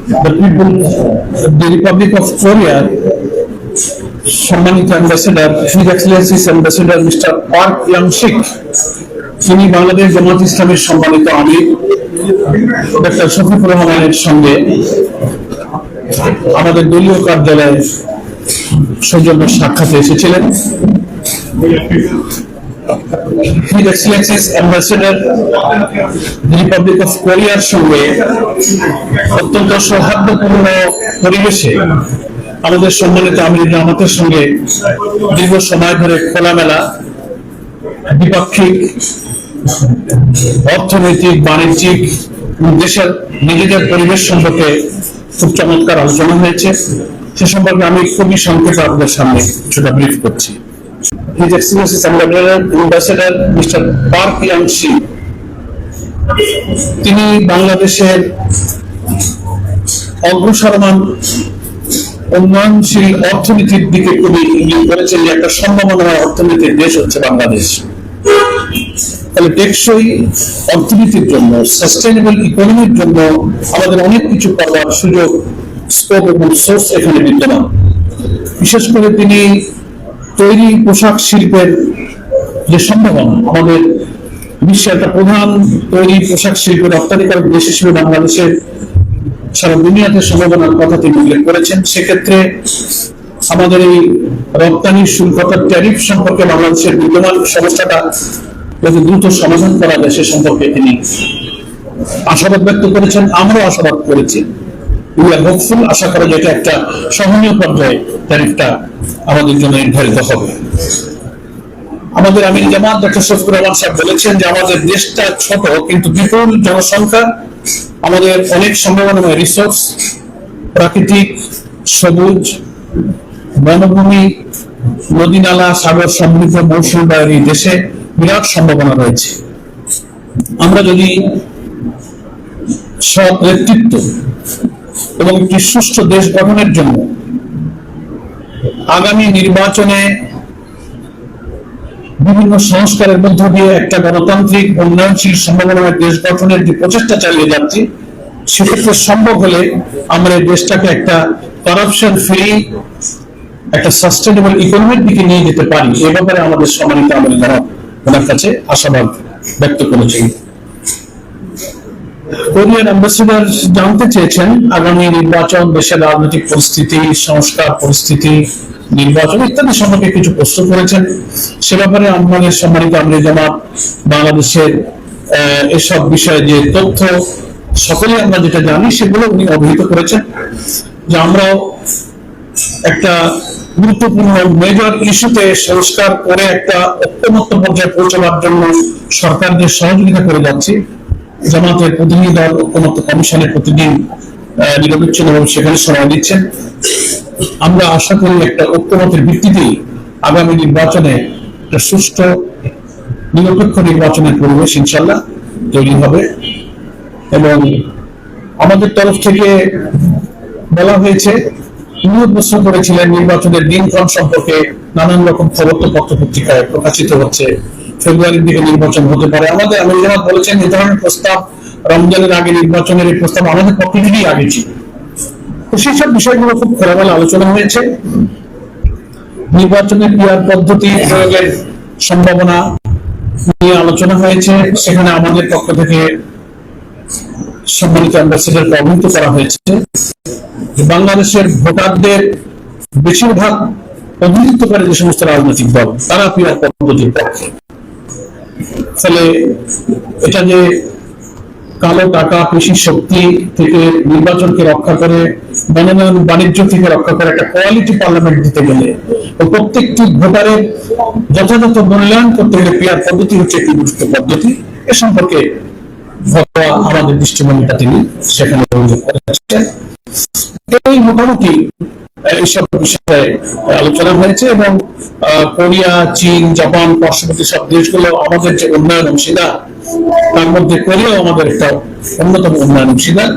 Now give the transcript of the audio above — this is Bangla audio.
the people, the Republic of Korea, সম্মানিত ambassador, his excellencies ambassador mister Park Young-shik, তিনি বাংলাদেশ জামাত ইসলামের সম্মানিত আমির ডক্টর শফিকুর রহমানের সঙ্গে আমাদের দলীয় কার্যালয়ে সৌজন্য সাক্ষাতে এসেছিলেন। His excellencies ambassador Republic of কোরিয়ার সঙ্গে অত্যন্ত সৌহার্দ্যপূর্ণ পরিবেশে আমাদের সম্মানিত আমির জামাতের সঙ্গে দীর্ঘ সময় ধরে খোলামেলা দ্বিপাক্ষিক, অর্থনৈতিক, বাণিজ্যিক, দেশের নিজেদের পরিবেশ সম্পর্কে খুব চমৎকার আলোচনা হয়েছে। সে সম্পর্কে আমি খুবই সংক্ষেপে আপনাদের সামনে কিছুটা ব্রিফ করছি। His excellencies ambassador mister Park Young-shik, তিনি বাংলাদেশের অগ্রসরমান উন্নয়নশীল অর্থনীতির দিকে খুবই ইঙ্গিত করেছেন যে একটা সম্ভাবনাময় অর্থনীতির দেশ হচ্ছে বাংলাদেশ। তাহলে টেকসই অর্থনীতির জন্য, সাস্টেইনেবল ইকোনমির জন্য আমাদের অনেক কিছু করার সুযোগ, স্কোপ এবং সোর্স এখানে বিদ্যমান। বিশেষ করে তিনি তৈরি পোশাক শিল্পের যে সম্ভাবনা, আমাদের বিশ্বের একটা প্রধান তৈরি পোশাক শিল্পের রপ্তানিকারক দেশ হিসেবে বাংলাদেশের সারা দুনিয়াতে সম্ভাবনার কথা তিনি উল্লেখ করেছেন। সেক্ষেত্রে আমাদের এই রপ্তানি শুল্কতার ট্যারিফ সম্পর্কে বাংলাদেশের বিদ্যমান সমস্যাটা যাতে দ্রুত সমাধান করা যায় সে সম্পর্কে তিনি আশাবাদ ব্যক্ত করেছেন। আমরাও আশাবাদ করেছি, হোপফুল, আশা করা যায় এটা একটা সহনীয় পর্যায়ে ট্যারিফটা আমাদের জন্য নির্ধারিত হবে। আমাদের আমির জামাত ডক্টর শফিকুর রহমান সাহেব বলেছেন যে আমাদের দেশটা ছোট কিন্তু বিপুল জনসংখ্যা, আমাদের অনেক সম্ভাবনাময় রিসোর্স, প্রাকৃতিক, সবুজ, বনভূমি, নদী নালা, সাগর সমৃদ্ধ মৌসুমী বায়ুর এই দেশে বিরাট সম্ভাবনা রয়েছে। আমরা যদি সৎ নেতৃত্ব এবং একটি সুষ্ঠু দেশ গঠনের জন্য আগামী নির্বাচনে বিভিন্ন সংস্কারের মধ্য দিয়ে একটা গণতান্ত্রিক উন্নয়নশীল সম্ভাবনাময় দেশ গঠনের যে প্রচেষ্টা চালিয়ে যাচ্ছি, সেক্ষেত্রে সম্ভব হলে আমরা এই দেশটাকে একটা করাপশন ফ্রি, একটা সাস্টেনেবল ইকোনমির দিকে নিয়ে যেতে পারি। এ ব্যাপারে আমাদের সম্মানিত আমির জামাত ওনার কাছে আশাবাদ ব্যক্ত করেছেন। কোরিয়ান অ্যাম্বাসেডর জানতে চেয়েছেন আগামী নির্বাচন, দেশের রাজনৈতিক পরিস্থিতি, সংস্কার পরিস্থিতি, নির্বাচন ইত্যাদি সম্পর্কে কিছু প্রশ্ন করেছেন। সে ব্যাপারে আমাদের সম্মানিত আমির জামাত বাংলাদেশের এসব বিষয়ে যে তথ্য সকলে আমরা যেটা জানি সেগুলো উনি অবহিত করেছেন যে আমরাও একটা গুরুত্বপূর্ণ মেজর ইস্যুতে সংস্কার করে একটা ঐক্যমত্য পর্যায়ে পৌঁছাবার জন্য সরকার যে সহযোগিতা করে যাচ্ছে, জামাতের প্রতিনিধি দল ঐক্যমত্য কমিশনের প্রতিদিন নিরপেক্ষভাবে সেখানে সময় দিচ্ছেন। আমরা আশা করি একটা ঐক্যমতের ভিত্তিতেই আগামী নির্বাচনে একটা সুষ্ঠু নিরপেক্ষ নির্বাচনের পরিবেশ ইনশাল্লাহ তৈরি হবে। এবং আমাদের তরফ থেকে বলা হয়েছে, উনিও প্রশ্ন করেছিলেন নির্বাচনের দিনক্ষণ সম্পর্কে, নানান রকম খবর তো পত্র পত্রিকায় প্রকাশিত হচ্ছে, ফেব্রুয়ারির দিকে নির্বাচন হতে পারে। আমাদের আমির জামাত বলেছেন এই ধরনের প্রস্তাব রমজানের আগে নির্বাচনের এই প্রস্তাব আমাদের পক্ষ থেকেই আগে ছিল। তো সেই সব বিষয়গুলো খুব খোলামেলা আলোচনা হয়েছে। নির্বাচনের পিআর পদ্ধতি প্রয়োগের সম্ভাবনা নিয়ে আলোচনা হয়েছে। সেখানে আমাদের পক্ষ থেকে সম্মানিত অ্যাম্বাসেডরকে অবহিত করা হয়েছে বাংলাদেশের ভোটারদের বেশিরভাগ প্রতিনিধিত্বকারী যে সমস্ত রাজনৈতিক দল তারা পিআর পদ্ধতির পক্ষে। ফলে এটা যে কালো টাকা, পেশি শক্তি থেকে নির্বাচনকে রক্ষা করে, মনোনয়ন বাণিজ্য থেকে রক্ষা করে একটা কোয়ালিটি পার্লামেন্ট দিতে গেলে প্রত্যেকটি ভোটারের যথাযথ মূল্যায়ন করতে গেলে পিআর পদ্ধতি হচ্ছে একটি গুরুত্ব পদ্ধতি। এ সম্পর্কে আমাদের দৃষ্টিভঙ্গিটা তিনি সেখানে উল্লেখ করেছেন। এই মোটামুটি এইসব বিষয়ে আলোচনা হয়েছে এবং কোরিয়া, চীন, জাপান, পার্শ্ববর্তী সব দেশগুলো আমাদের যে উন্নয়ন অংশীদার, তার মধ্যে কোরিয়াও আমাদের একটা অন্যতম উন্নয়ন অংশীদার।